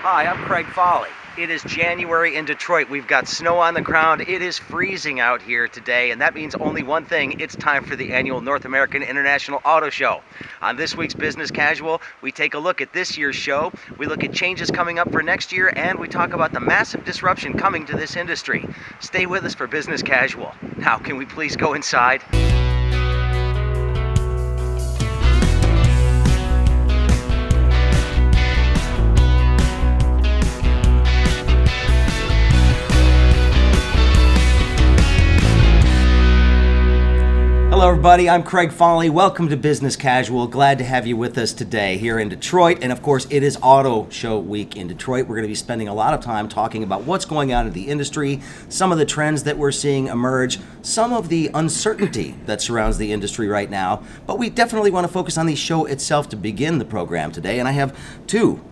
Hi, I'm Craig Fahle. It is January in Detroit. We've got snow on the ground. It is freezing out here today, and that means only one thing. It's time for the annual North American International Auto Show. On this week's Business Casual, we take a look at this year's show, we look at changes coming up for next year, and we talk about the massive disruption coming to this industry. Stay with us for Business Casual. Now, can we please go inside? Hello everybody, I'm Craig Fahle. Welcome to Business Casual. Glad to have you with us today here in Detroit. And of course, it is Auto Show Week in Detroit. We're going to be spending a lot of time talking about what's going on in the industry, some of the trends that we're seeing emerge, some of the uncertainty that surrounds the industry right now. But we definitely want to focus on the show itself to begin the program today. And I have two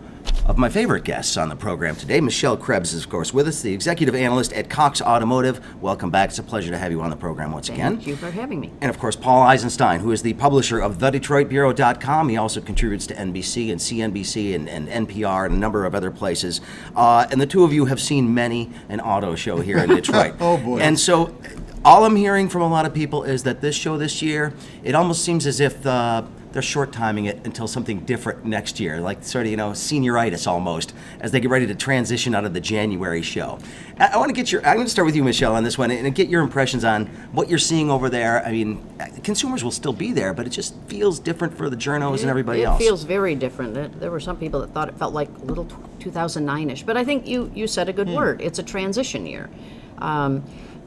of my favorite guests on the program today. Michelle Krebs is, of course, with us, the executive analyst at Cox Automotive. Welcome back. It's a pleasure to have you on the program once again. Thank you for having me. And, of course, Paul Eisenstein, who is the publisher of TheDetroitBureau.com. He also contributes to NBC and CNBC and NPR and a number of other places. And the two of you have seen many an auto show here in Detroit. Oh, boy. And so all I'm hearing from a lot of people is that this show this year, it almost seems as if they're short timing it until something different next year, like sort of, senioritis almost, as they get ready to transition out of the January show. I want to get I'm going to start with you, Michelle, on this one, and get your impressions on what you're seeing over there. I mean, consumers will still be there, but it just feels different for the journos and everybody else. It feels very different. There were some people that thought it felt like a little 2009-ish, but I think you said a good word. It's a transition year.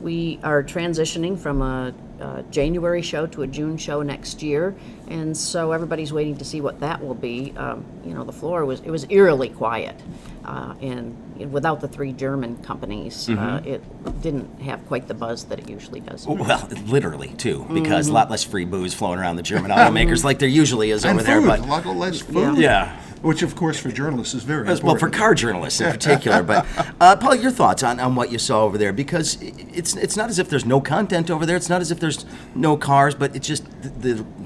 We are transitioning from a January show to a June show next year, and so everybody's waiting to see what that will be. The floor was eerily quiet, and without the three German companies, it didn't have quite the buzz that it usually does. Well, literally too, because a lot less free booze flowing around the German automakers like there usually is over there. But a lot less food. Yeah. Which, of course, for journalists is very important. Well, for car journalists in particular. But, Paul, your thoughts on what you saw over there? Because it's not as if there's no content over there. It's not as if there's no cars, but it's just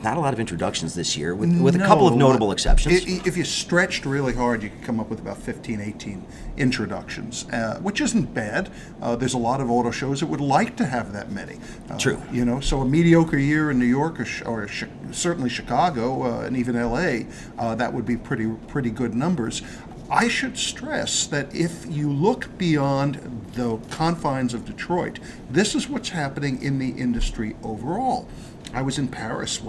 not a lot of introductions this year, with a couple of notable exceptions. If you stretched really hard, you could come up with about 15, 18 introductions, which isn't bad. There's a lot of auto shows that would like to have that many. True. So a mediocre year in New York or certainly Chicago and even L.A., that would be pretty good numbers. I should stress that if you look beyond the confines of Detroit, this is what's happening in the industry overall. I was in Paris.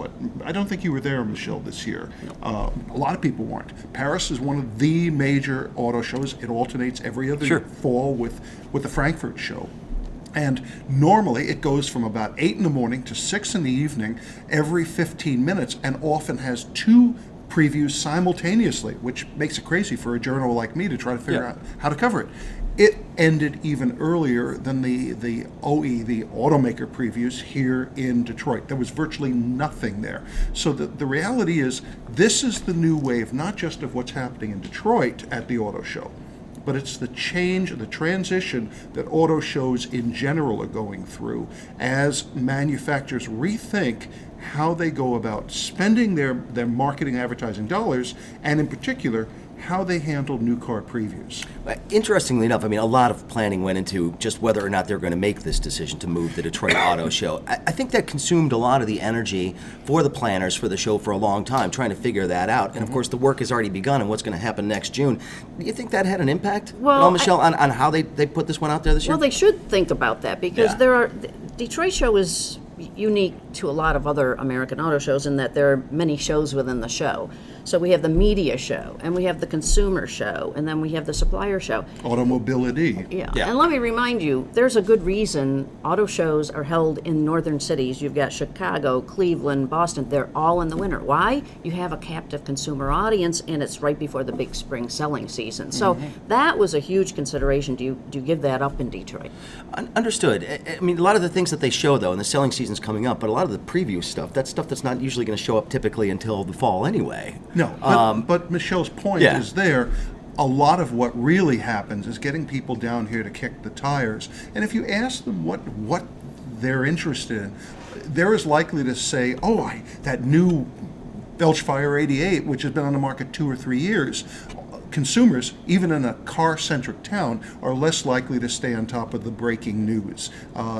I don't think you were there, Michelle, this year. A lot of people weren't. Paris is one of the major auto shows. It alternates every other fall with the Frankfurt show. And normally it goes from about 8 in the morning to 6 in the evening every 15 minutes, and often has two previews simultaneously, which makes it crazy for a journal like me to try to figure out how to cover it. It ended even earlier than the OE, the automaker previews here in Detroit. There was virtually nothing there. So the reality is, this is the new wave, not just of what's happening in Detroit at the auto show, but it's the change, the transition that auto shows in general are going through as manufacturers rethink how they go about spending their marketing advertising dollars, and in particular, how they handle new car previews. Interestingly enough, a lot of planning went into just whether or not they're going to make this decision to move the Detroit Auto Show. I think that consumed a lot of the energy for the planners for the show for a long time, trying to figure that out. And of course, the work has already begun on what's going to happen next June. Do you think that had an impact, Michelle, on how they put this one out there this year? Well, they should think about that, because the Detroit show is unique to a lot of other American auto shows in that there are many shows within the show. So we have the media show, and we have the consumer show, and then we have the supplier show. Automobility. Yeah. And let me remind you, there's a good reason auto shows are held in northern cities. You've got Chicago, Cleveland, Boston. They're all in the winter. Why? You have a captive consumer audience, and it's right before the big spring selling season. So that was a huge consideration. Do you give that up in Detroit? Understood. A lot of the things that they show, though, and the selling season's coming up, but a lot of the preview stuff, that's stuff that's not usually going to show up typically until the fall anyway. No, but Michelle's point is there. A lot of what really happens is getting people down here to kick the tires. And if you ask them what they're interested in, they're as likely to say, that new Belchfire 88, which has been on the market 2 or 3 years, consumers, even in a car-centric town, are less likely to stay on top of the breaking news.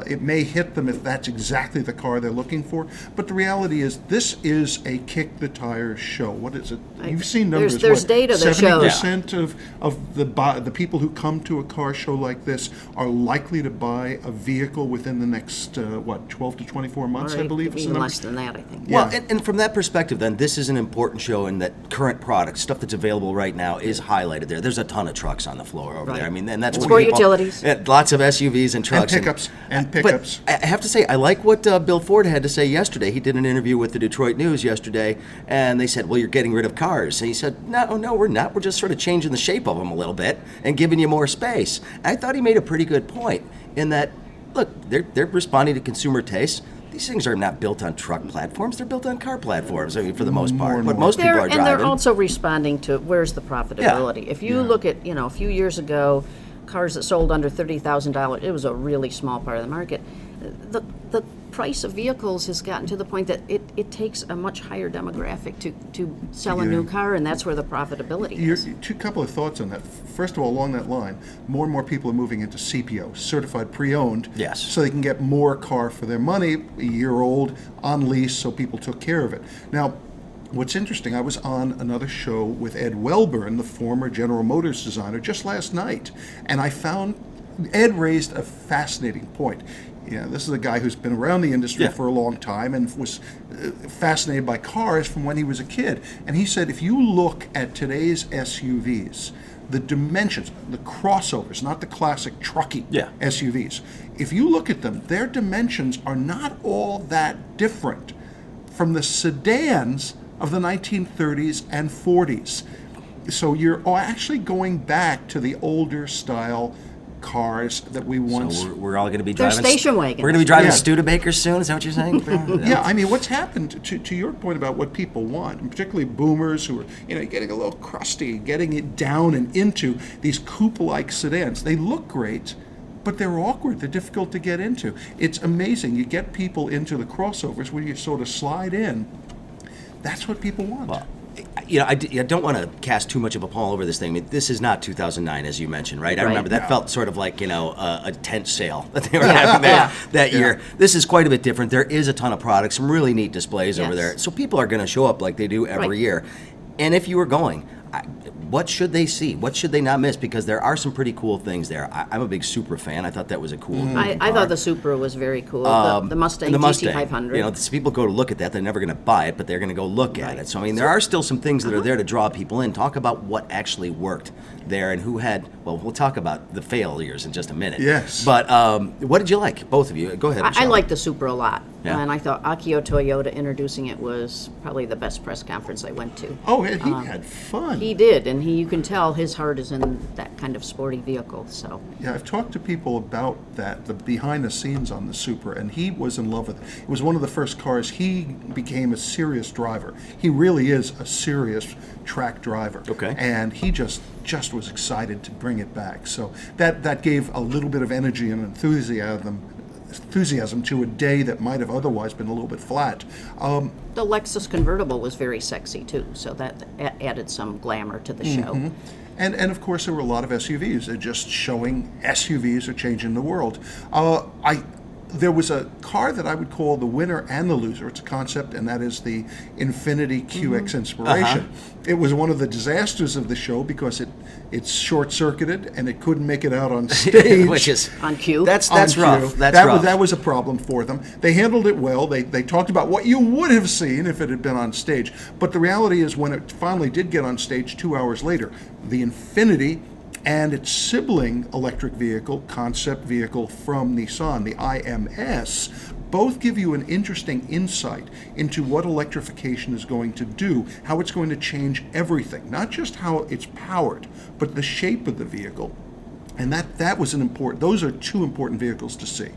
It may hit them if that's exactly the car they're looking for, but the reality is this is a kick the tires show. What is it? You've seen numbers. There's data that shows 70% of the people who come to a car show like this are likely to buy a vehicle within the next 12 to 24 months, I believe. Even less than that, I think. Well, and from that perspective, then, this is an important show in that current product, stuff that's available right now, is highlighted there. There's a ton of trucks on the floor over there. I mean, and that's what sport utilities. Lots of SUVs and trucks. And pickups. But I have to say, I like what Bill Ford had to say yesterday. He did an interview with the Detroit News yesterday, and they said, well, you're getting rid of cars. And he said, no, we're not. We're just sort of changing the shape of them a little bit and giving you more space. I thought he made a pretty good point in that, look, they're responding to consumer tastes. These things are not built on truck platforms; they're built on car platforms. I mean, for the most part, what most people are driving. And they're also responding to where's the profitability. If you look at, a few years ago, cars that sold under $30,000, it was a really small part of the market. The price of vehicles has gotten to the point that it takes a much higher demographic to sell a new car, and that's where the profitability is. Two couple of thoughts on that. First of all, along that line, more and more people are moving into CPO, certified pre-owned, so they can get more car for their money, a year old, on lease, so people took care of it. Now, what's interesting, I was on another show with Ed Welburn, the former General Motors designer, just last night, and I found Ed raised a fascinating point. This is a guy who's been around the industry for a long time and was fascinated by cars from when he was a kid. And he said, if you look at today's SUVs, the dimensions, the crossovers, not the classic trucky SUVs, if you look at them, their dimensions are not all that different from the sedans of the 1930s and 40s. So you're actually going back to the older style cars that we once. So we're all going to be driving. They're station wagons. We're going to be driving Studebakers soon. Is that what you're saying? Yeah, I mean, what's happened to your point about what people want, and particularly boomers who are getting a little crusty, getting it down and into these coupe-like sedans. They look great, but they're awkward. They're difficult to get into. It's amazing. You get people into the crossovers where you sort of slide in. That's what people want. Well, I don't want to cast too much of a pall over this thing. I mean, this is not 2009, as you mentioned, right? I remember that felt sort of like, a tent sale that they were having that year. This is quite a bit different. There is a ton of products, some really neat displays over there. So people are going to show up like they do every year. And if you were going, what should they see? What should they not miss? Because there are some pretty cool things there. I'm a big Supra fan. I thought that was a cool car. I thought the Supra was very cool. The Mustang GT500. So people go to look at that. They're never going to buy it, but they're going to go look at it. So, I mean, there are still some things that are there to draw people in. Talk about what actually worked there and who had, well, we'll talk about the failures in just a minute. Yes. But what did you like, both of you? Go ahead, Michelle. I liked the Supra a lot. Yeah. And I thought Akio Toyota introducing it was probably the best press conference I went to. Oh, and he had fun. He did, and you can tell his heart is in that kind of sporty vehicle. So yeah, I've talked to people about that, the behind the scenes on the Supra, and he was in love with it. It was one of the first cars he became a serious driver. He really is a serious track driver. Okay. And he just was excited to bring it back. So that gave a little bit of energy and enthusiasm to a day that might have otherwise been a little bit flat. The Lexus convertible was very sexy too, so that added some glamour to the show. And of course there were a lot of SUVs. They're just showing SUVs are changing the world. There was a car that I would call the winner and the loser. It's a concept, and that is the Infiniti QX Inspiration. It was one of the disasters of the show because it's short-circuited and it couldn't make it out on stage. Which is on cue. That's rough. That was a problem for them. They handled it well. They talked about what you would have seen if it had been on stage. But the reality is, when it finally did get on stage 2 hours later, the Infiniti and its sibling electric vehicle, concept vehicle from Nissan, the IMS, both give you an interesting insight into what electrification is going to do, how it's going to change everything, not just how it's powered, but the shape of the vehicle. And that was those are two important vehicles to see.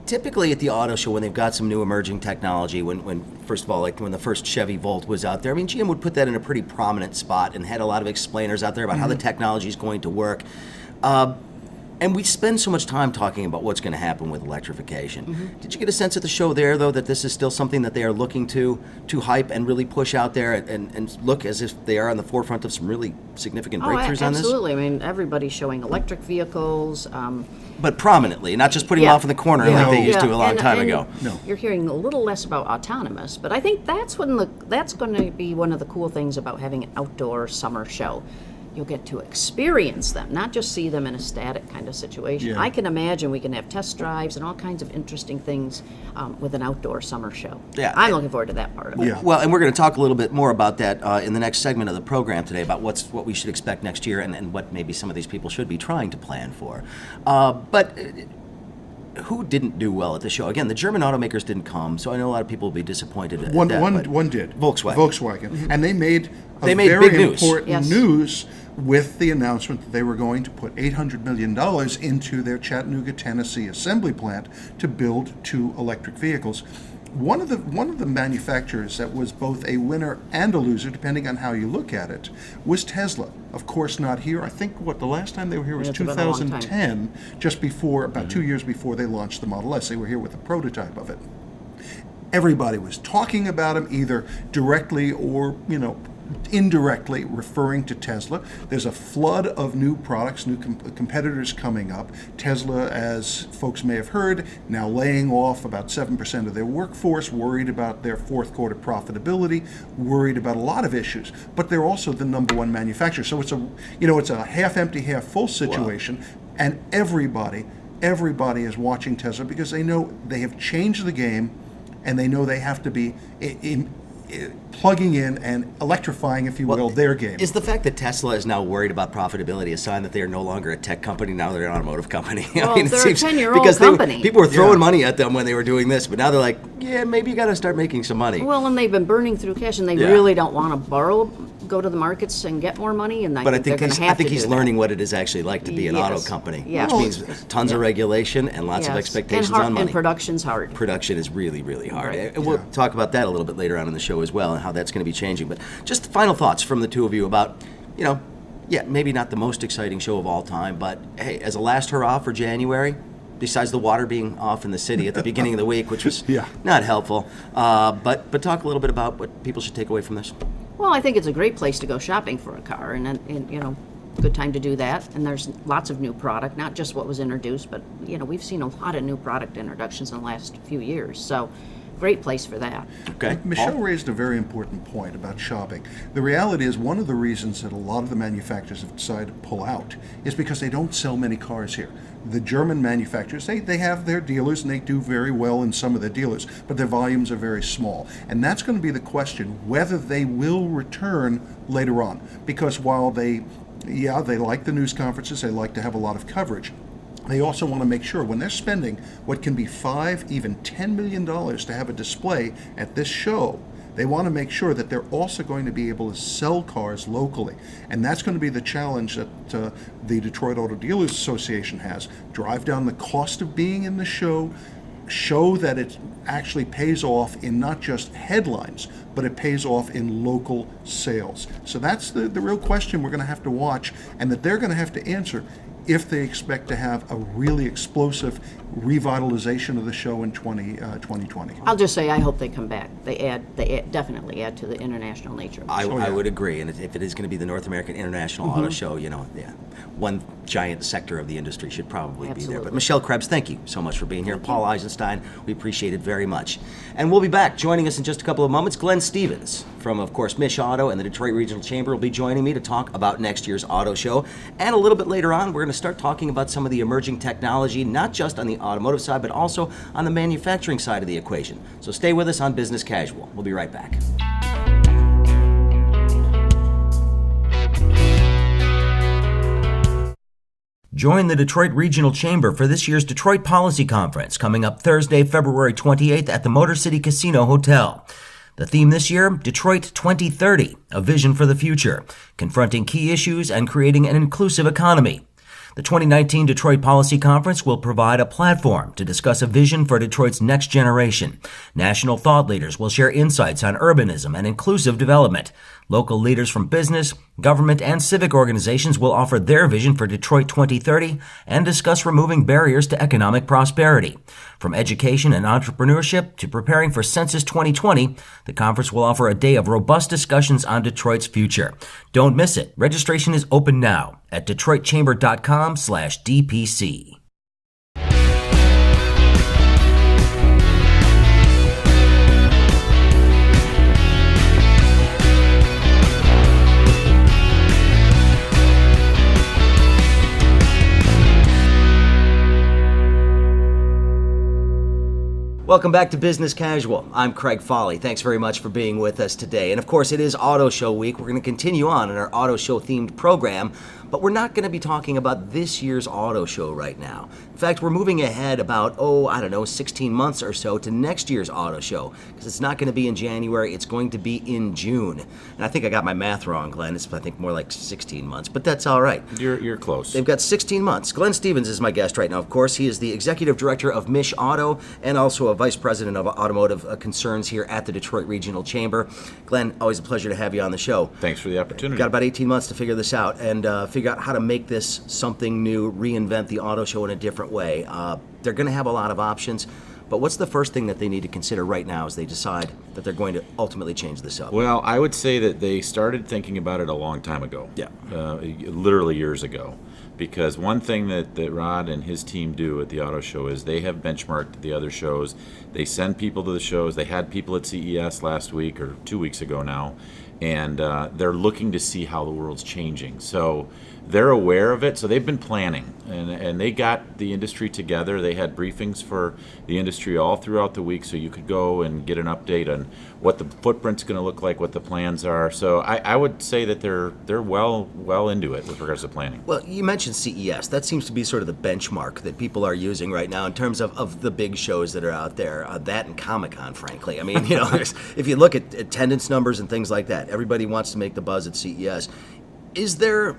Typically at the auto show, when they've got some new emerging technology, when first of all, like when the first Chevy Volt was out there, I mean, GM would put that in a pretty prominent spot and had a lot of explainers out there about how the technology is going to work. And And we spend so much time talking about what's going to happen with electrification. Did you get a sense at the show there, though, that this is still something that they are looking to hype and really push out there and look as if they are on the forefront of some really significant breakthroughs on this? Absolutely. I mean, everybody's showing electric vehicles. But prominently, not just putting them off in the corner like they used to a long time ago. No. You're hearing a little less about autonomous, but I think that's going to be one of the cool things about having an outdoor summer show. You'll get to experience them, not just see them in a static kind of situation. Yeah. I can imagine we can have test drives and all kinds of interesting things with an outdoor summer show. Yeah. I'm looking forward to that part of it. Yeah. Well, and we're going to talk a little bit more about that in the next segment of the program today, about what we should expect next year and what maybe some of these people should be trying to plan for. But who didn't do well at the show? Again, the German automakers didn't come, so I know a lot of people will be disappointed at One that. did. Volkswagen. And they made They made very big news. important Yes. news with the announcement that they were going to put $800 million into their Chattanooga, Tennessee assembly plant to build 2 electric vehicles. One of the manufacturers that was both a winner and a loser, depending on how you look at it, was Tesla. Of course, not here. I think the last time they were here was It's been a long time. 2010, just before, about 2 years before they launched the Model S. They were here with a prototype of it. Everybody was talking about them, either directly or, indirectly referring to Tesla. There's a flood of new products, new competitors coming up. Tesla, as folks may have heard, now laying off about 7% of their workforce, worried about their fourth quarter profitability, worried about a lot of issues. But they're also the number 1 manufacturer. So it's a half empty, half full situation. Wow. And everybody is watching Tesla because they know they have changed the game and they know they have to be plugging in and electrifying, if you will, their game. Is the fact that Tesla is now worried about profitability a sign that they are no longer a tech company, now they're an automotive company? Well, they're a 10-year-old because company. People were throwing money at them when they were doing this, but now they're like, yeah, maybe you got to start making some money. Well, and they've been burning through cash, and they really don't want to go to the markets and get more money. And I think they're going to have to do he's that. learning what it is actually like to be an auto company, which means tons of regulation and lots of expectations on money. And production's hard. Production is really, really hard. Right. And we'll talk about that a little bit later on in the show as well, and how that's going to be changing. But just final thoughts from the two of you about, maybe not the most exciting show of all time, but hey, as a last hurrah for January, besides the water being off in the city at the beginning of the week, which was not helpful, but talk a little bit about what people should take away from this. Well, I think it's a great place to go shopping for a car, and good time to do that. And there's lots of new product, not just what was introduced, but we've seen a lot of new product introductions in the last few years. So, great place for that. Okay. Michelle raised a very important point about shopping. The reality is one of the reasons that a lot of the manufacturers have decided to pull out is because they don't sell many cars here. The German manufacturers, they have their dealers and they do very well in some of their dealers, but their volumes are very small. And that's going to be the question, whether they will return later on. Because while they like the news conferences, they like to have a lot of coverage, they also want to make sure when they're spending what can be $5, even $10 million to have a display at this show, they want to make sure that they're also going to be able to sell cars locally. And that's going to be the challenge that the Detroit Auto Dealers Association has. Drive down the cost of being in the show that it actually pays off in not just headlines, but it pays off in local sales. So that's the real question we're going to have to watch, and that they're going to have to answer if they expect to have a really explosive revitalization of the show in 2020. I'll just say I hope they come back. They definitely add to the international nature of the show. I would agree, and if it is going to be the North American International Auto Show, one giant sector of the industry should probably be there. But Michelle Krebs, thank you so much for being here. Paul Eisenstein, we appreciate it very much. And we'll be back. Joining us in just a couple of moments, Glenn Stevens from, of course, Mich Auto and the Detroit Regional Chamber will be joining me to talk about next year's auto show. And a little bit later on, we're going to start talking about some of the emerging technology, not just on the automotive side, but also on the manufacturing side of the equation. So stay with us on Business Casual. We'll be right back. Join the Detroit Regional Chamber for this year's Detroit Policy Conference coming up Thursday, February 28th at the Motor City Casino Hotel. The theme this year, Detroit 2030, a vision for the future, confronting key issues and creating an inclusive economy. The 2019 Detroit Policy Conference will provide a platform to discuss a vision for Detroit's next generation. National thought leaders will share insights on urbanism and inclusive development. Local leaders from business, government, and civic organizations will offer their vision for Detroit 2030 and discuss removing barriers to economic prosperity. From education and entrepreneurship to preparing for Census 2020, the conference will offer a day of robust discussions on Detroit's future. Don't miss it. Registration is open now at detroitchamber.com/DPC. Welcome back to Business Casual. I'm Craig Fahle. Thanks very much for being with us today. And of course, it is Auto Show Week. We're going to continue on in our Auto Show themed program, but we're not going to be talking about this year's Auto Show right now. In fact, we're moving ahead about, 16 months or so to next year's Auto Show, because it's not going to be in January, it's going to be in June. And I think I got my math wrong, Glenn. It's, I think, more like 16 months, but that's all right. You're close. They've got 16 months. Glenn Stevens is my guest right now, of course. He is the Executive Director of Mish Auto and also a Vice President of Automotive Concerns here at the Detroit Regional Chamber. Glenn, always a pleasure to have you on the show. Thanks for the opportunity. Got about 18 months to figure this out and figure out how to make this something new, reinvent the auto show in a different way. They're going to have a lot of options, but what's the first thing that they need to consider right now as they decide that they're going to ultimately change this up? Well, I would say that they started thinking about it a long time ago. Yeah. Literally years ago. Because one thing that Rod and his team do at the auto show is they have benchmarked the other shows. They send people to the shows. They had people at CES last week or 2 weeks ago now, and they're looking to see how the world's changing. So they're aware of it. So they've been planning, and they got the industry together. They had briefings for the industry all throughout the week, so you could go and get an update on what the footprint's going to look like, what the plans are. So I would say that they're well into it with regards to planning. Well, you mentioned CES. That seems to be sort of the benchmark that people are using right now in terms of the big shows that are out there. That and Comic-Con, frankly. I mean, if you look at attendance numbers and things like that, everybody wants to make the buzz at CES. Is there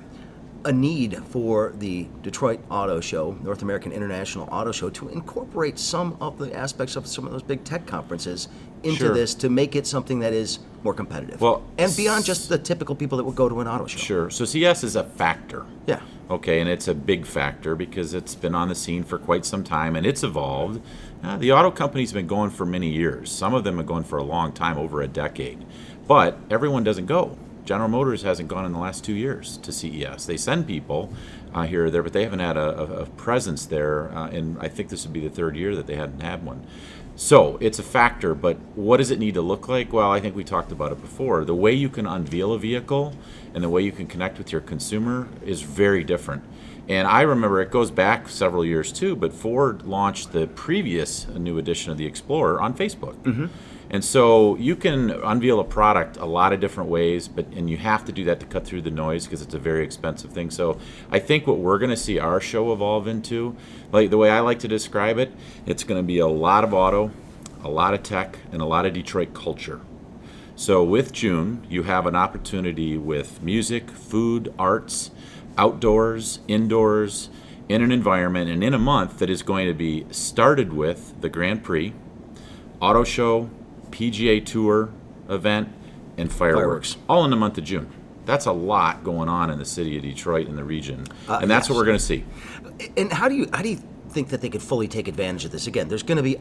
a need for the Detroit Auto Show, North American International Auto Show, to incorporate some of the aspects of some of those big tech conferences into Sure. this to make it something that is more competitive? Well, and beyond just the typical people that would go to an auto show. Sure. So CES is a factor. Yeah. Okay, and it's a big factor because it's been on the scene for quite some time and it's evolved. The auto company's been going for many years. Some of them have gone for a long time, over a decade. But everyone doesn't go. General Motors hasn't gone in the last 2 years to CES. They send people here or there, but they haven't had a presence there. And I think this would be the third year that they hadn't had one. So it's a factor, but what does it need to look like? Well, I think we talked about it before. The way you can unveil a vehicle and the way you can connect with your consumer is very different. And I remember it goes back several years too, but Ford launched the previous new edition of the Explorer on Facebook. Mm-hmm. And so you can unveil a product a lot of different ways, and you have to do that to cut through the noise because it's a very expensive thing. So I think what we're going to see our show evolve into, like the way I like to describe it, it's going to be a lot of auto, a lot of tech, and a lot of Detroit culture. So with June, you have an opportunity with music, food, arts, outdoors, indoors, in an environment, and in a month that is going to be started with the Grand Prix, auto show, PGA Tour event, and fireworks, all in the month of June. That's a lot going on in the city of Detroit and the region, and that's what we're going to see. And how do you think that they could fully take advantage of this? Again, there's going to be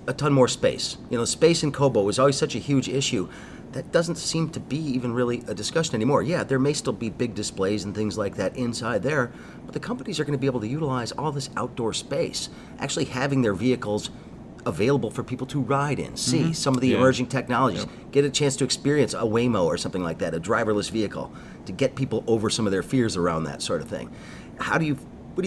a ton more space. Space in Cobo was always such a huge issue. That doesn't seem to be even really a discussion anymore. Yeah, there may still be big displays and things like that inside there, but the companies are going to be able to utilize all this outdoor space, actually having their vehicles available for people to ride in, see some of the emerging technologies, get a chance to experience a Waymo or something like that, a driverless vehicle, to get people over some of their fears around that sort of thing. What do you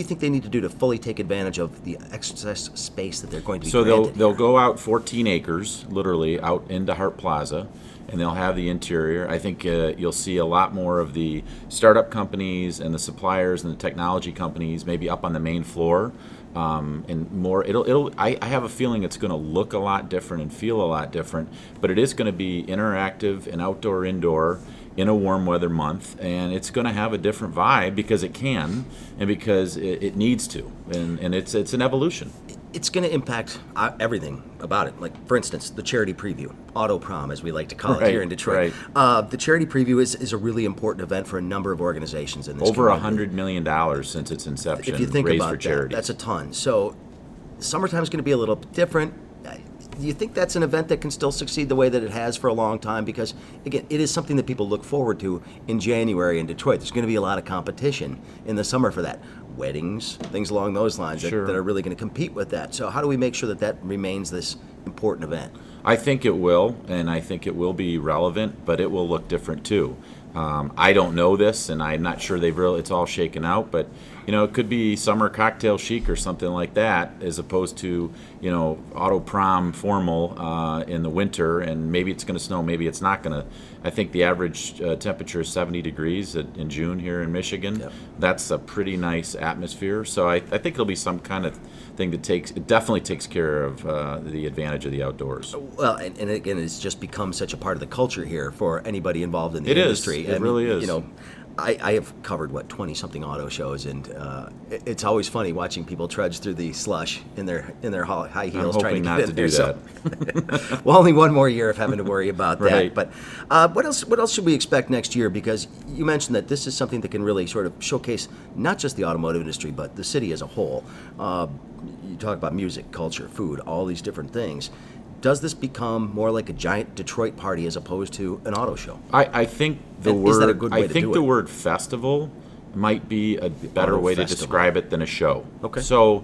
think they need to do to fully take advantage of the excess space that they're going to be granted So they'll here? go out 14 acres, literally, out into Hart Plaza, and they'll have the interior. I think you'll see a lot more of the startup companies and the suppliers and the technology companies maybe up on the main floor. And more, I have a feeling it's going to look a lot different and feel a lot different, but it is going to be interactive and outdoor, indoor in a warm weather month, and it's going to have a different vibe because it can and because it needs to, and it's an evolution. It's going to impact everything about it. Like, for instance, the charity preview, Auto Prom, as we like to call it here in Detroit. The charity preview is a really important event for a number of organizations in this Over community. $100 million since its inception. If you think raised about for charity. that's a ton. So, summertime is going to be a little different. Do you think that's an event that can still succeed the way that it has for a long time? Because, again, it is something that people look forward to in January in Detroit. There's going to be a lot of competition in the summer for that. Weddings, things along those lines that are really going to compete with that. So how do we make sure that that remains this important event? I think it will, and I think it will be relevant, but it will look different too. I don't know this, and I'm not sure it's all shaken out, but it could be summer cocktail chic or something like that, as opposed to auto prom formal in the winter, and maybe it's going to snow, maybe it's not going to. I think the average temperature is 70 degrees in June here in Michigan. Yep. That's a pretty nice atmosphere, so I think it'll be some kind of thing that it definitely takes care of the advantage of the outdoors. Well, and again, it's just become such a part of the culture here for anybody involved in the It is. industry. It really is. I have covered 20-something auto shows, and it's always funny watching people trudge through the slush in their high heels I'm trying hoping to not get to in do there. that. Well, only one more year of having to worry about that. Right. But what else should we expect next year? Because you mentioned that this is something that can really sort of showcase not just the automotive industry, but the city as a whole. You talk about music, culture, food, all these different things. Does this become more like a giant Detroit party as opposed to an auto show? I think Is that a good way to do the it? word festival might be a better Auto way to festival. describe it than a show. Okay. So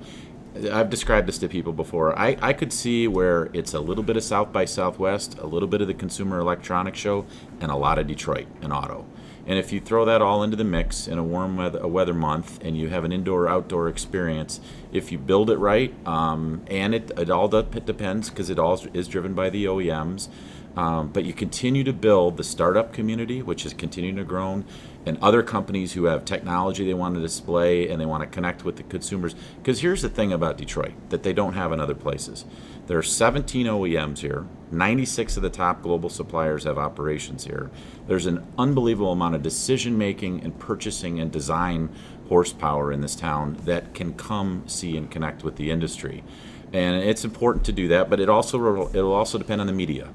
I've described this to people before. I could see where it's a little bit of South by Southwest, a little bit of the Consumer Electronics Show, and a lot of Detroit and auto. And if you throw that all into the mix in a warm weather month, and you have an indoor-outdoor experience, if you build it right, and it all depends, because it all is driven by the OEMs, but you continue to build the startup community, which is continuing to grow, and other companies who have technology they want to display and they want to connect with the consumers. Because here's the thing about Detroit that they don't have in other places. There are 17 OEMs here. 96 of the top global suppliers have operations here. There's an unbelievable amount of decision-making and purchasing and design horsepower in this town that can come see and connect with the industry. And it's important to do that, but it'll also depend on the media.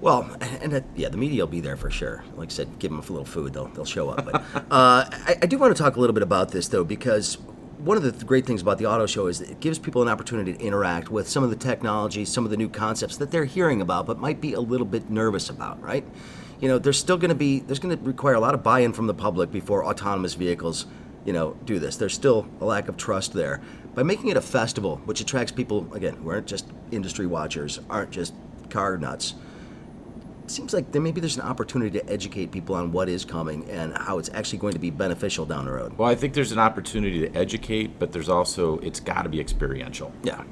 Well, and the media will be there for sure. Like I said, give them a little food, they'll show up. But I do want to talk a little bit about this, though, because one of the great things about the auto show is that it gives people an opportunity to interact with some of the technology, some of the new concepts that they're hearing about, but might be a little bit nervous about, right? There's going to require a lot of buy-in from the public before autonomous vehicles, do this. There's still a lack of trust there. By making it a festival, which attracts people, again, who aren't just industry watchers, aren't just car nuts, it seems like there's an opportunity to educate people on what is coming and how it's actually going to be beneficial down the road. Well, I think there's an opportunity to educate, but it's got to be experiential. Yeah.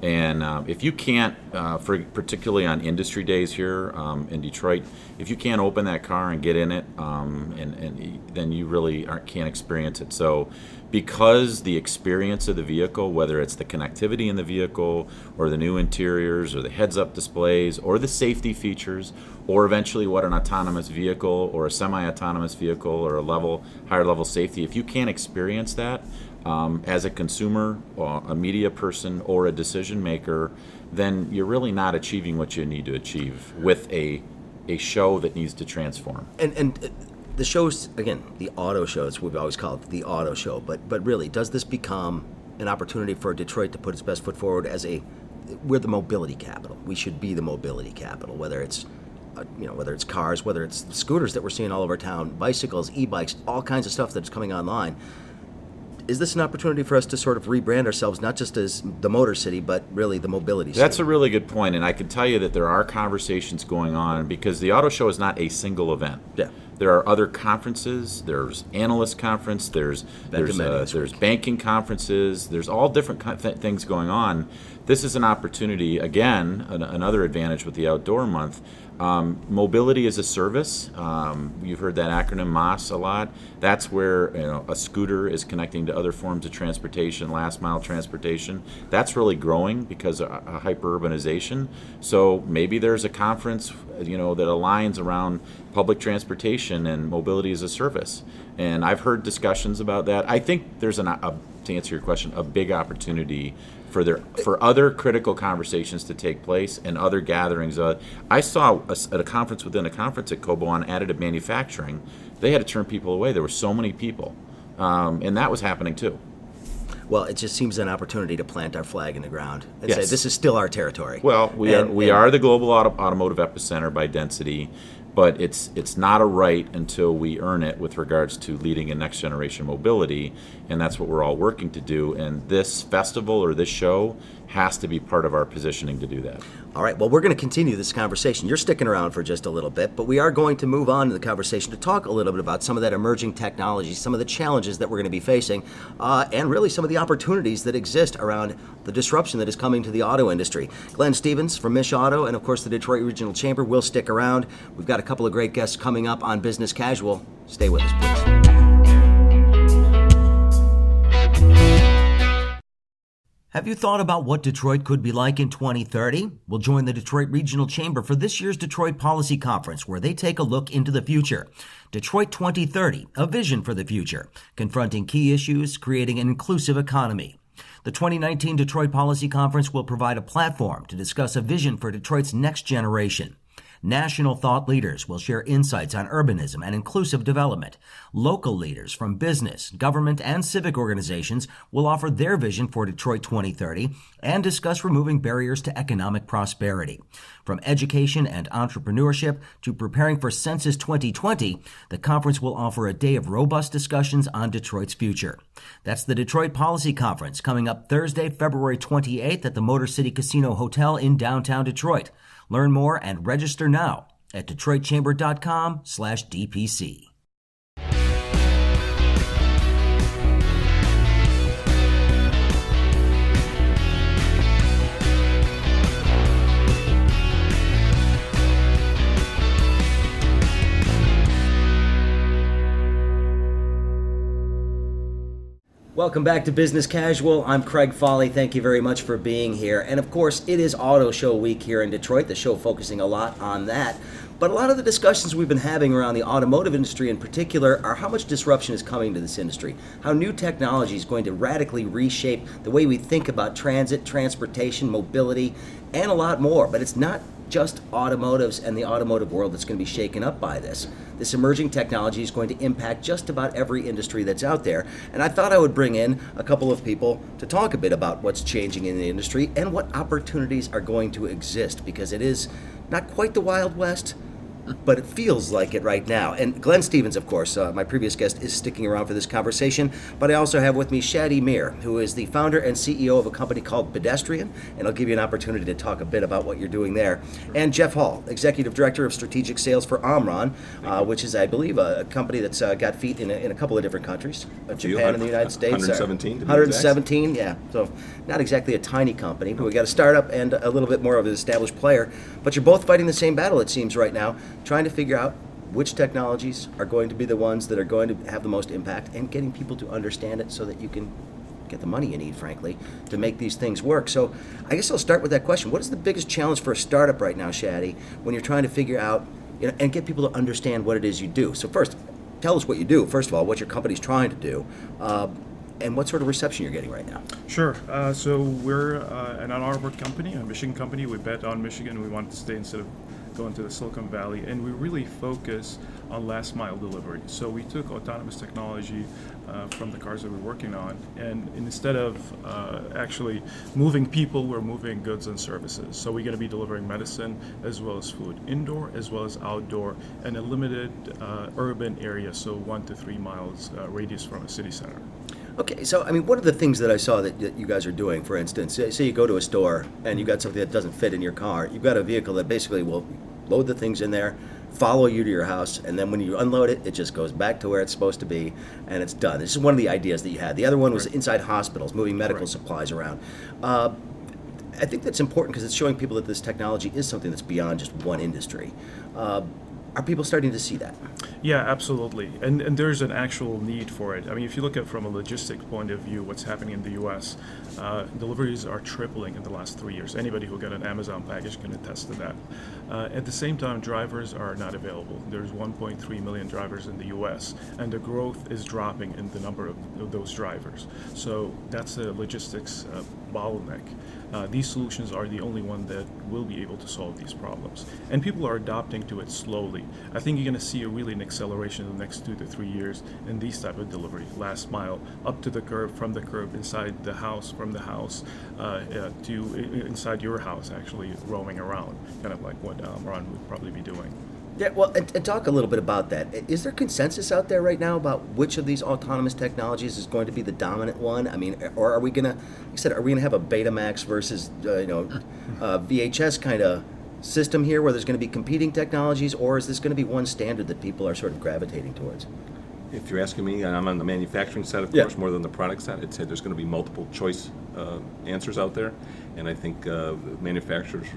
And if you can't, particularly on industry days here in Detroit, if you can't open that car and get in it, and then you really can't experience it. So because the experience of the vehicle, whether it's the connectivity in the vehicle or the new interiors or the heads-up displays or the safety features or eventually what an autonomous vehicle or a semi-autonomous vehicle or a higher level safety, if you can't experience that, as a consumer, or a media person, or a decision maker, then you're really not achieving what you need to achieve with a show that needs to transform. And the shows, again, the auto shows, we've always called it the auto show, but really, does this become an opportunity for Detroit to put its best foot forward we're the mobility capital. We should be the mobility capital, whether it's cars, whether it's scooters that we're seeing all over town, bicycles, e-bikes, all kinds of stuff that's coming online. Is this an opportunity for us to sort of rebrand ourselves, not just as the Motor City, but really the mobility city? That's a really good point, and I can tell you that there are conversations going on because the auto show is not a single event. Yeah. There are other conferences. There's analyst conference. There's banking conferences. There's all different things going on. This is an opportunity, again, another advantage with the Outdoor Month. Mobility as a service. You've heard that acronym MOS a lot. That's where a scooter is connecting to other forms of transportation, last mile transportation. That's really growing because of hyper-urbanization. So maybe there's a conference that aligns around public transportation and mobility as a service. And I've heard discussions about that. I think there's to answer your question, a big opportunity for other critical conversations to take place and other gatherings. I saw at a conference within a conference at Kobo on additive manufacturing, they had to turn people away. There were so many people, and that was happening too. Well, it just seems an opportunity to plant our flag in the ground and Yes. say this is still our territory. Well, we are the global automotive epicenter by density, but it's not a right until we earn it with regards to leading in next generation mobility, and that's what we're all working to do. And this festival or this show has to be part of our positioning to do that. All right, well, we're going to continue this conversation. You're sticking around for just a little bit, but we are going to move on to the conversation to talk a little bit about some of that emerging technology, some of the challenges that we're going to be facing, and really some of the opportunities that exist around the disruption that is coming to the auto industry. Glenn Stevens from Mish Auto and, of course, the Detroit Regional Chamber will stick around. We've got a couple of great guests coming up on Business Casual. Stay with us, please. Have you thought about what Detroit could be like in 2030? We'll join the Detroit Regional Chamber for this year's Detroit Policy Conference, where they take a look into the future. Detroit 2030, a vision for the future, confronting key issues, creating an inclusive economy. The 2019 Detroit Policy Conference will provide a platform to discuss a vision for Detroit's next generation. National thought leaders will share insights on urbanism and inclusive development. Local leaders from business, government, and civic organizations will offer their vision for Detroit 2030 and discuss removing barriers to economic prosperity. From education and entrepreneurship to preparing for Census 2020, the conference will offer a day of robust discussions on Detroit's future. That's the Detroit Policy Conference coming up Thursday, February 28th at the Motor City Casino Hotel in downtown Detroit. Learn more and register now at DetroitChamber.com/DPC. Welcome back to Business Casual. I'm Craig Fahle. Thank you very much for being here. And of course, it is Auto Show Week here in Detroit, the show focusing a lot on that. But a lot of the discussions we've been having around the automotive industry in particular are how much disruption is coming to this industry, how new technology is going to radically reshape the way we think about transit, transportation, mobility, and a lot more. But it's not just automotives and the automotive world that's going to be shaken up by this. This emerging technology is going to impact just about every industry that's out there. And I thought I would bring in a couple of people to talk a bit about what's changing in the industry and what opportunities are going to exist, because it is not quite the Wild West, but it feels like it right now. And Glenn Stevens, of course, my previous guest, is sticking around for this conversation. But I also have with me Shadi Mere, who is the founder and CEO of a company called Pedestrian, and I'll give you an opportunity to talk a bit about what you're doing there. And Jeff Hall, Executive Director of Strategic Sales for Omron, which is, I believe, a company that's got feet in a couple of different countries, Japan and the United States. 117 to be 117, yeah. So not exactly a tiny company, but we got a startup and a little bit more of an established player. But you're both fighting the same battle, it seems, right now, trying to figure out which technologies are going to be the ones that are going to have the most impact and getting people to understand it so that you can get the money you need, frankly, to make these things work. So I guess I'll start with that question. What is the biggest challenge for a startup right now, Shadi, when you're trying to figure out, and get people to understand what it is you do? So first, tell us what you do, first of all, what your company's trying to do, and what sort of reception you're getting right now. Sure. So we're an Ann Arbor company, a Michigan company. We bet on Michigan. We wanted to stay instead of going to the Silicon Valley, and we really focus on last mile delivery. So we took autonomous technology from the cars that we're working on, and instead of actually moving people, we're moving goods and services. So we're going to be delivering medicine as well as food, indoor as well as outdoor, and a limited urban area, so 1 to 3 miles radius from a city center. Okay, so I mean, what are the things that I saw that you guys are doing? For instance, say you go to a store and you've got something that doesn't fit in your car. You've got a vehicle that basically will load the things in there, follow you to your house, and then when you unload it, it just goes back to where it's supposed to be, and it's done. This is one of the ideas that you had. The other one was inside hospitals, moving medical supplies around. I think that's important because it's showing people that this technology is something that's beyond just one industry. Are people starting to see that? Yeah, absolutely. And there's an actual need for it. I mean, if you look at from a logistics point of view, what's happening in the U.S., deliveries are tripling in the last 3 years. Anybody who got an Amazon package can attest to that. At the same time, drivers are not available. There's 1.3 million drivers in the U.S., and the growth is dropping in the number of those drivers. So that's a logistics bottleneck. These solutions are the only one that will be able to solve these problems. And people are adopting to it slowly. I think you're going to see an acceleration in the next 2 to 3 years in these type of delivery, last mile, up to the curb, from the curb, inside the house, from the house, to inside your house, actually roaming around, kind of like what Ron would probably be doing. Yeah, well, and talk a little bit about that. Is there consensus out there right now about which of these autonomous technologies is going to be the dominant one? I mean, or are we gonna, like I said, are we gonna have a Betamax versus VHS kind of system here, where there's going to be competing technologies, or is this going to be one standard that people are sort of gravitating towards? If you're asking me, and I'm on the manufacturing side, of Yeah. course, more than the product side, I'd say there's going to be multiple choice answers out there, and I think manufacturers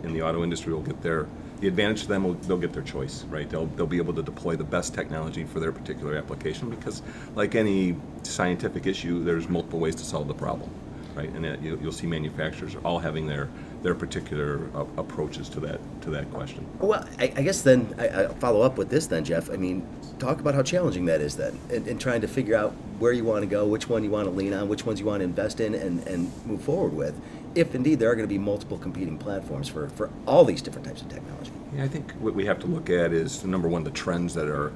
in the auto industry will get the advantage to them. They'll get their choice, right? They'll be able to deploy the best technology for their particular application, because like any scientific issue, there's multiple ways to solve the problem, right? And you'll see manufacturers all having their particular approaches to that question. Well, I guess then I'll follow up with this then, Jeff. I mean, talk about how challenging that is then, in trying to figure out where you want to go, which one you want to lean on, which ones you want to invest in and move forward with, if indeed there are going to be multiple competing platforms for all these different types of technology. Yeah, I think what we have to look at is, number one, the trends that are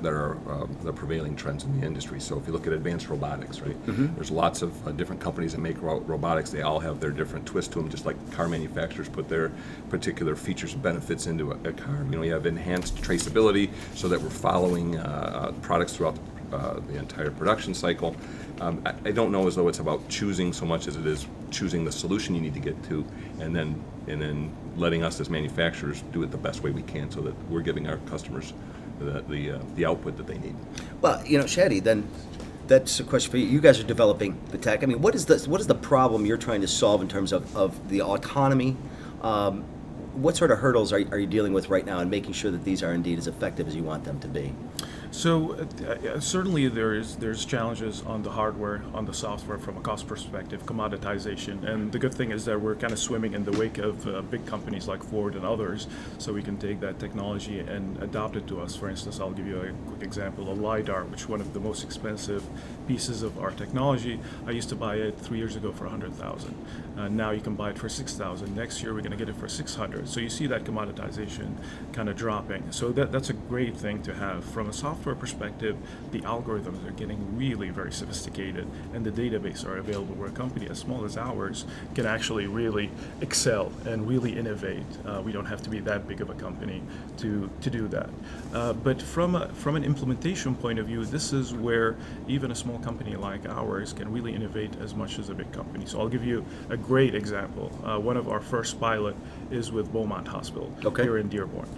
the prevailing trends in the industry. So if you look at advanced robotics, right? Mm-hmm. There's lots of different companies that make robotics. They all have their different twist to them, just like car manufacturers put their particular features and benefits into a car. You have enhanced traceability so that we're following products throughout the entire production cycle. I don't know as though it's about choosing so much as it is choosing the solution you need to get to, and then letting us as manufacturers do it the best way we can, so that we're giving our customers the output that they need. Well, Shadi, then that's a question for you. You guys are developing the tech. I mean, what is the problem you're trying to solve in terms of the autonomy? What sort of hurdles are you dealing with right now in making sure that these are indeed as effective as you want them to be? So certainly there's challenges on the hardware, on the software from a cost perspective, commoditization, and the good thing is that we're kind of swimming in the wake of big companies like Ford and others, so we can take that technology and adopt it to us. For instance, I'll give you a quick example, a LiDAR, which is one of the most expensive pieces of our technology. I used to buy it 3 years ago for $100,000. Now you can buy it for $6,000. Next year we're going to get it for $600,000. So you see that commoditization kind of dropping. So that's a great thing to have. From a software perspective, the algorithms are getting really very sophisticated, and the database are available where a company as small as ours can actually really excel and really innovate. We don't have to be that big of a company to do that. But from an implementation point of view, this is where even a small company like ours can really innovate as much as a big company. So I'll give you a great example. One of our first pilot is with Beaumont Hospital here in Dearborn.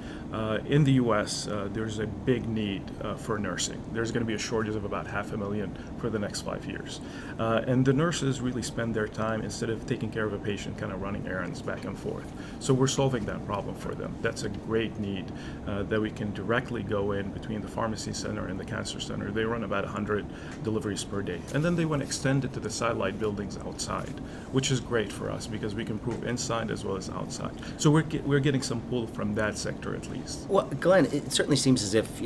In the U.S., there's a big need for nursing. There's going to be a shortage of about 500,000 for the next 5 years. And the nurses really spend their time, instead of taking care of a patient, kind of running errands back and forth. So we're solving that problem for them. That's a great need that we can directly go in between the pharmacy center and the cancer center. They run about 100 deliveries per day. And then they want to extend it to the satellite buildings outside, which is great for us because we can prove inside as well as outside. So we're getting some pull from that sector at least. Well, Glenn, it certainly seems as if,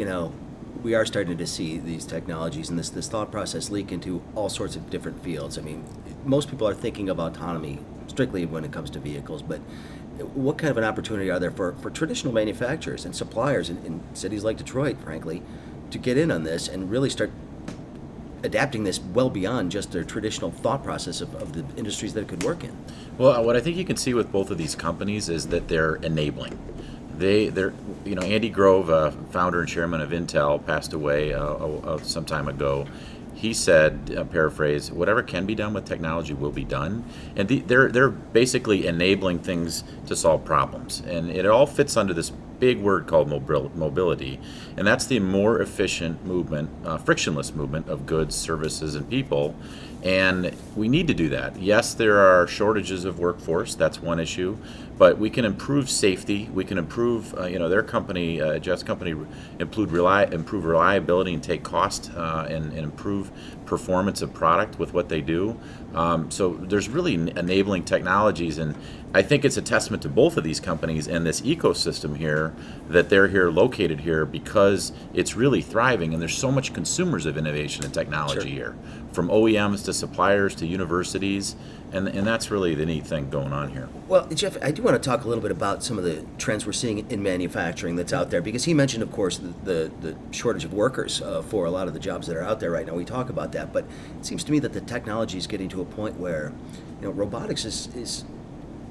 we are starting to see these technologies and this thought process leak into all sorts of different fields. I mean, most people are thinking of autonomy strictly when it comes to vehicles, but what kind of an opportunity are there for traditional manufacturers and suppliers in cities like Detroit, frankly, to get in on this and really start adapting this well beyond just their traditional thought process of the industries that it could work in? Well, what I think you can see with both of these companies is that they're enabling. They're Andy Grove, founder and chairman of Intel, passed away some time ago. He said, paraphrase, whatever can be done with technology will be done. And they're basically enabling things to solve problems. And it all fits under this big word called mobility. And that's the more efficient movement, frictionless movement of goods, services, and people. And we need to do that. Yes, there are shortages of workforce. That's one issue. But we can improve safety. We can improve, their company, Jet's company, improve reliability and take cost and improve performance of product with what they do. So there's really enabling technologies, and I think it's a testament to both of these companies and this ecosystem here that they're here, located here, because it's really thriving, and there's so much consumers of innovation and technology here, from OEMs to suppliers to universities, and that's really the neat thing going on here. Well, Jeff, I do want to talk a little bit about some of the trends we're seeing in manufacturing that's out there, because he mentioned, of course, the shortage of workers for a lot of the jobs that are out there right now. We talk about that, but it seems to me that the technology is getting to a point where, robotics is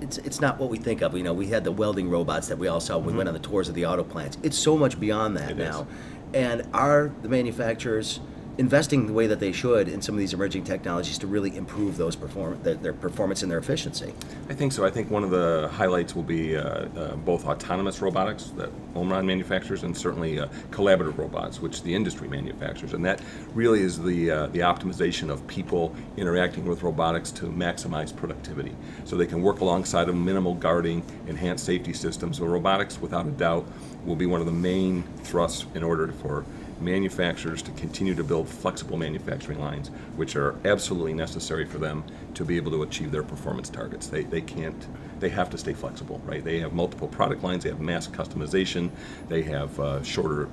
it's not what we think of. We had the welding robots that we all saw when we went on the tours of the auto plants. It's so much beyond that now. And are the manufacturers investing the way that they should in some of these emerging technologies to really improve those their performance and their efficiency? I think so. I think one of the highlights will be both autonomous robotics that Omron manufactures, and certainly collaborative robots, which the industry manufactures. And that really is the optimization of people interacting with robotics to maximize productivity. So they can work alongside of minimal guarding, enhanced safety systems. So robotics, without a doubt, will be one of the main thrusts in order for manufacturers to continue to build flexible manufacturing lines, which are absolutely necessary for them to be able to achieve their performance targets. They have to stay flexible, right? They have multiple product lines, they have mass customization, they have shorter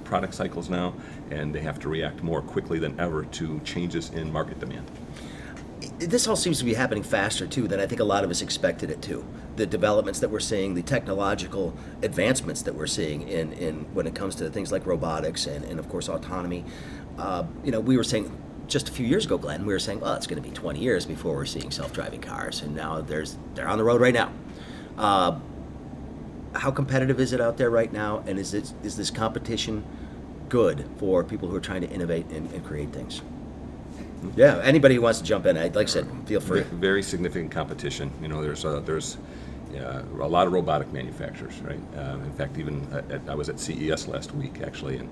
product cycles now, and they have to react more quickly than ever to changes in market demand. This all seems to be happening faster, too, than I think a lot of us expected it to. The developments that we're seeing, the technological advancements that we're seeing in when it comes to things like robotics and of course, autonomy. We were saying just a few years ago, Glenn, we were saying, well, it's going to be 20 years before we're seeing self-driving cars, and now they're on the road right now. How competitive is it out there right now, and is this competition good for people who are trying to innovate and create things? Yeah, anybody who wants to jump in, like I said, feel free. Very significant competition. There's a lot of robotic manufacturers, right? In fact, even I was at CES last week, actually, and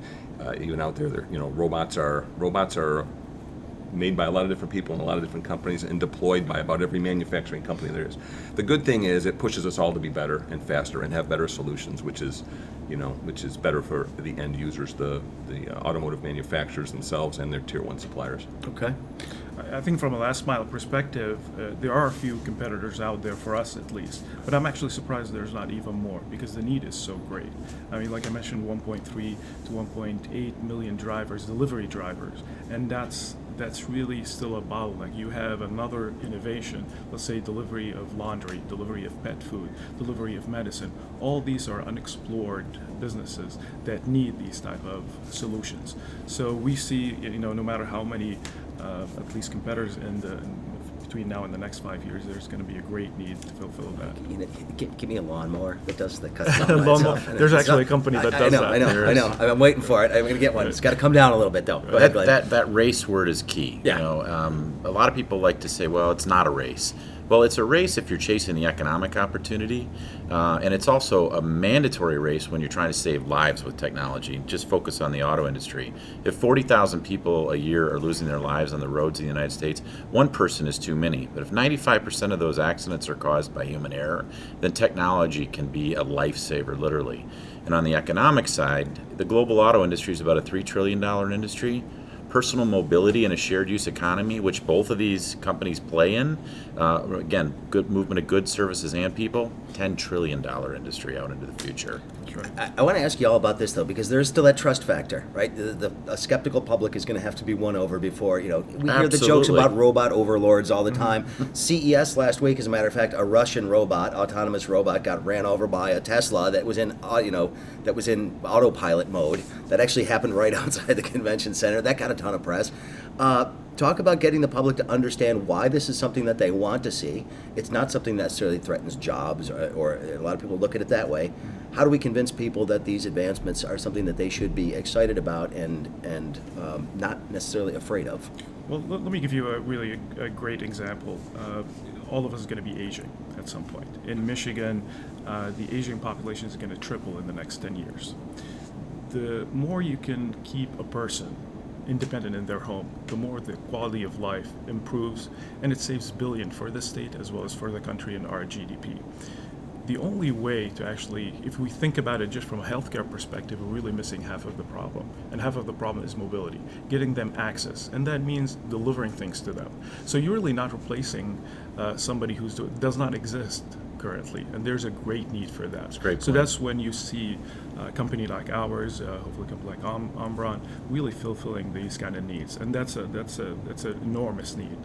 even out there, robots are made by a lot of different people in a lot of different companies and deployed by about every manufacturing company there is. The good thing is it pushes us all to be better and faster and have better solutions, which is better for the end users, the automotive manufacturers themselves and their tier 1 suppliers. Okay. I think from a last mile perspective, there are a few competitors out there for us at least, but I'm actually surprised there's not even more because the need is so great. I mean, like I mentioned, 1.3 to 1.8 million delivery drivers, and that's really still a bottleneck. You have another innovation, let's say delivery of laundry, delivery of pet food, delivery of medicine. All these are unexplored businesses that need these type of solutions. So we see, no matter how many at least competitors between now and the next 5 years, there's going to be a great need to fulfill that. Give me a lawnmower that does the cutting. There's actually a company that does that. I know. I'm waiting for it. I'm going to get one. It's got to come down a little bit, though. Go ahead, Glenn. That race word is key. Yeah. A lot of people like to say, well, it's not a race. Well, it's a race if you're chasing the economic opportunity, and it's also a mandatory race when you're trying to save lives with technology. Just focus on the auto industry. If 40,000 people a year are losing their lives on the roads of the United States, one person is too many. But if 95% of those accidents are caused by human error, then technology can be a lifesaver, literally. And on the economic side, the global auto industry is about a $3 trillion industry. Personal mobility and a shared use economy, which both of these companies play in, again, good movement of goods, services, and people, $10 trillion industry out into the future. I want to ask you all about this, though, because there's still that trust factor, right? A skeptical public is going to have to be won over before, we hear the jokes about robot overlords all the time. CES last week, as a matter of fact, a Russian autonomous robot, got ran over by a Tesla that was in, autopilot mode. That actually happened right outside the convention center. That got a ton of press. Talk about getting the public to understand why this is something that they want to see. It's not something that necessarily threatens jobs, or a lot of people look at it that way. How do we convince people that these advancements are something that they should be excited about and not necessarily afraid of? Well, let me give you a great example. All of us are going to be aging at some point. In Michigan, the aging population is going to triple in the next 10 years. The more you can keep a person independent in their home, the more the quality of life improves, and it saves billions for the state as well as for the country and our GDP. The only way to actually, if we think about it just from a healthcare perspective, we're really missing half of the problem. And half of the problem is mobility, getting them access. And that means delivering things to them. So you're really not replacing somebody who does not exist currently. And there's a great need for that. That's a great So point. that's when you see a company like ours, hopefully a company like Omron, really fulfilling these kind of needs. And that's an enormous need.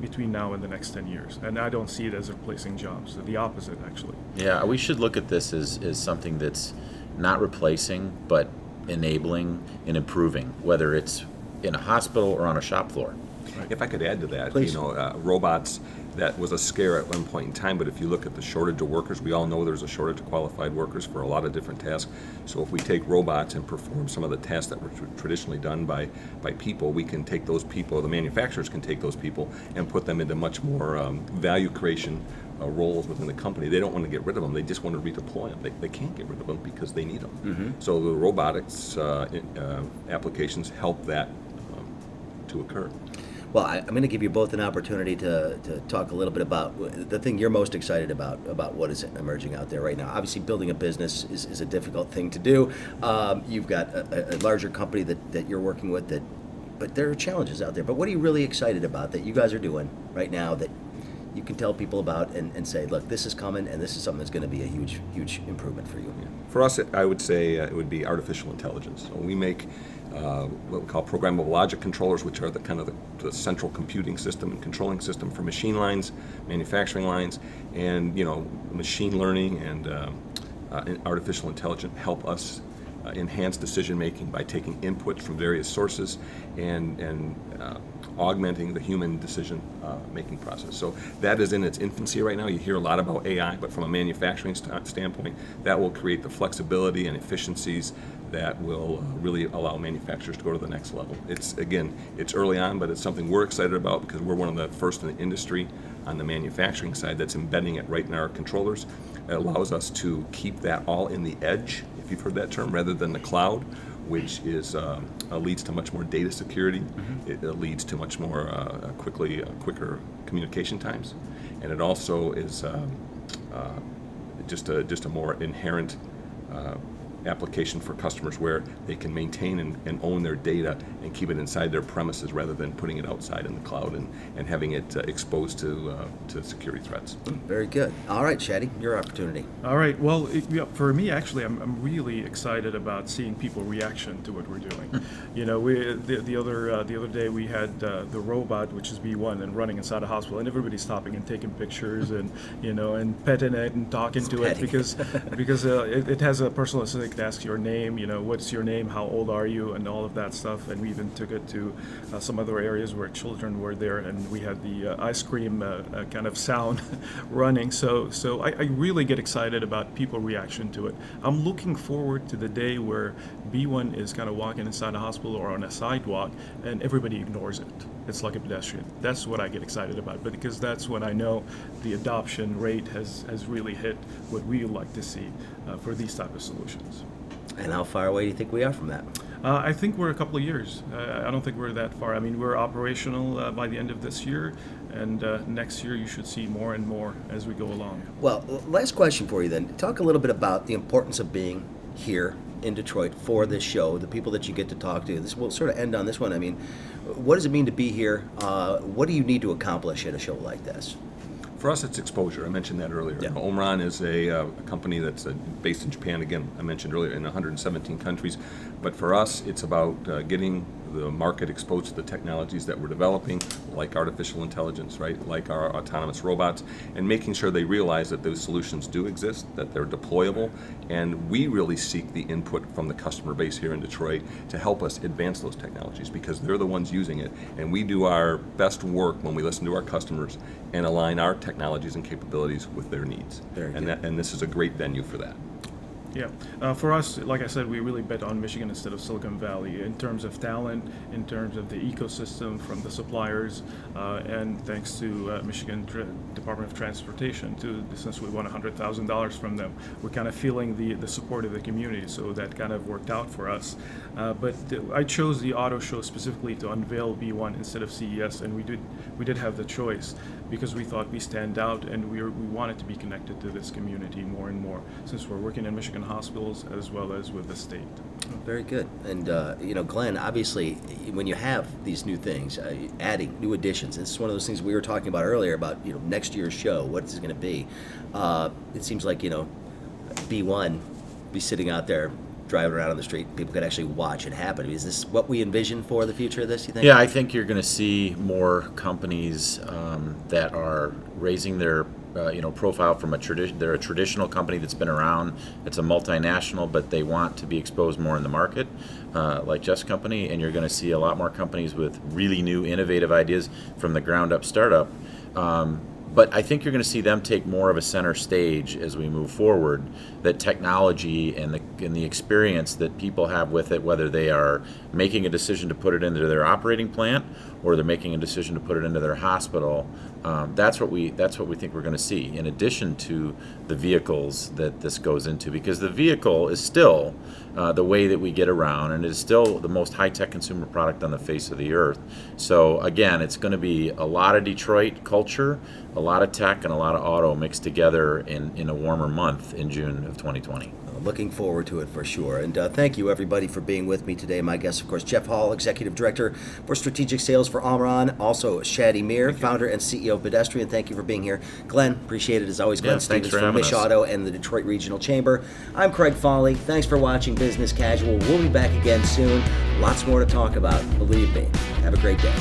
Between now and the next 10 years. And I don't see it as replacing jobs, the opposite actually. Yeah, we should look at this as something that's not replacing, but enabling and improving, whether it's in a hospital or on a shop floor. If I could add to that, Please. Robots, that was a scare at one point in time, but if you look at the shortage of workers, we all know there's a shortage of qualified workers for a lot of different tasks. So if we take robots and perform some of the tasks that were traditionally done by people, we can take those people, the manufacturers can take those people and put them into much more value creation roles within the company. They don't want to get rid of them. They just want to redeploy them. They can't get rid of them because they need them. Mm-hmm. So the robotics applications help that to occur. Well, I'm going to give you both an opportunity to talk a little bit about the thing you're most excited about what is emerging out there right now. Obviously, building a business is a difficult thing to do. You've got a larger company that you're working with, but there are challenges out there. But what are you really excited about that you guys are doing right now that you can tell people about and say, look, this is coming, and this is something that's going to be a huge, huge improvement for you? For us, I would say it would be artificial intelligence. So we make what we call programmable logic controllers, which are the kind of the central computing system and controlling system for machine lines, manufacturing lines, and machine learning and artificial intelligence help us enhance decision making by taking inputs from various sources and augmenting the human decision making process. So that is in its infancy right now. You hear a lot about AI, but from a manufacturing standpoint, that will create the flexibility and efficiencies that will really allow manufacturers to go to the next level. It's early on, but it's something we're excited about because we're one of the first in the industry on the manufacturing side that's embedding it right in our controllers. It allows us to keep that all in the edge, if you've heard that term, rather than the cloud, which is leads to much more data security. Mm-hmm. It leads to much more quicker communication times, and it also is just a more inherent application for customers where they can maintain and own their data and keep it inside their premises rather than putting it outside in the cloud and having it exposed to security threats. Very good. All right, Shadi, your opportunity. All right. Well, for me, actually, I'm really excited about seeing people's reaction to what we're doing. The other day we had the robot, which is B1, and running inside a hospital, and everybody's stopping and taking pictures and and petting it and talking to it because it has a personal assistant that asks your name. What's your name? How old are you? And all of that stuff. And we even took it to some other areas where children were there, and we had the ice cream kind of sound running. So I really get excited about people's reaction to it. I'm looking forward to the day where B1 is kind of walking inside a hospital or on a sidewalk and everybody ignores it. It's like a pedestrian. That's what I get excited about, but because that's when I know the adoption rate has really hit what we like to see for these type of solutions. And how far away do you think we are from that? I think we're a couple of years. I don't think we're that far. I mean, we're operational by the end of this year, and next year you should see more and more as we go along. Well, last question for you then. Talk a little bit about the importance of being here in Detroit for this show, the people that you get to talk to. This will sort of end on this one. I mean, what does it mean to be here? What do you need to accomplish at a show like this? For us, it's exposure. I mentioned that earlier. Yeah. Omron is a company that's based in Japan, again, I mentioned earlier, in 117 countries. But for us, it's about getting the market exposed to the technologies that we're developing, like artificial intelligence, right, like our autonomous robots, and making sure they realize that those solutions do exist, that they're deployable, and we really seek the input from the customer base here in Detroit to help us advance those technologies because they're the ones using it, and we do our best work when we listen to our customers and align our technologies and capabilities with their needs. And this is a great venue for that. Yeah. For us, like I said, we really bet on Michigan instead of Silicon Valley in terms of talent, in terms of the ecosystem from the suppliers, and thanks to Michigan Department of Transportation, since we won $100,000 from them, we're kind of feeling the support of the community, so that kind of worked out for us. But I chose the auto show specifically to unveil B1 instead of CES, and we did have the choice because we thought we stand out, and we wanted to be connected to this community more and more, since we're working in Michigan hospitals as well as with the state. Very good. And, Glenn, obviously, when you have these new things, adding new additions, this is one of those things we were talking about earlier about, next year's show, what is it going to be? It seems like, B1 be sitting out there driving around on the street, people could actually watch it happen. Is this what we envision for the future of this, you think? Yeah, I think you're going to see more companies that are raising their profile from a tradition. They're a traditional company that's been around. It's a multinational, but they want to be exposed more in the market, like Jeff's company. And you're going to see a lot more companies with really new, innovative ideas from the ground up startup. But I think you're going to see them take more of a center stage as we move forward. That technology and the experience that people have with it, whether they are making a decision to put it into their operating plant or they're making a decision to put it into their hospital, that's what we think we're going to see. In addition to the vehicles that this goes into, because the vehicle is still the way that we get around, and it is still the most high-tech consumer product on the face of the earth. So again, it's going to be a lot of Detroit culture, a lot of tech, and a lot of auto mixed together in a warmer month in June of 2020. Looking forward to it for sure. And thank you, everybody, for being with me today. My guest, of course, Jeff Hall, Executive Director for Strategic Sales for Omron. Also, Shadi Mere, Founder and CEO of Pedestrian. Thank you for being here. Glenn, appreciate it as always. Glenn Stevens from Mish Auto and the Detroit Regional Chamber. I'm Craig Fahle. Thanks for watching Business Casual. We'll be back again soon. Lots more to talk about, believe me. Have a great day.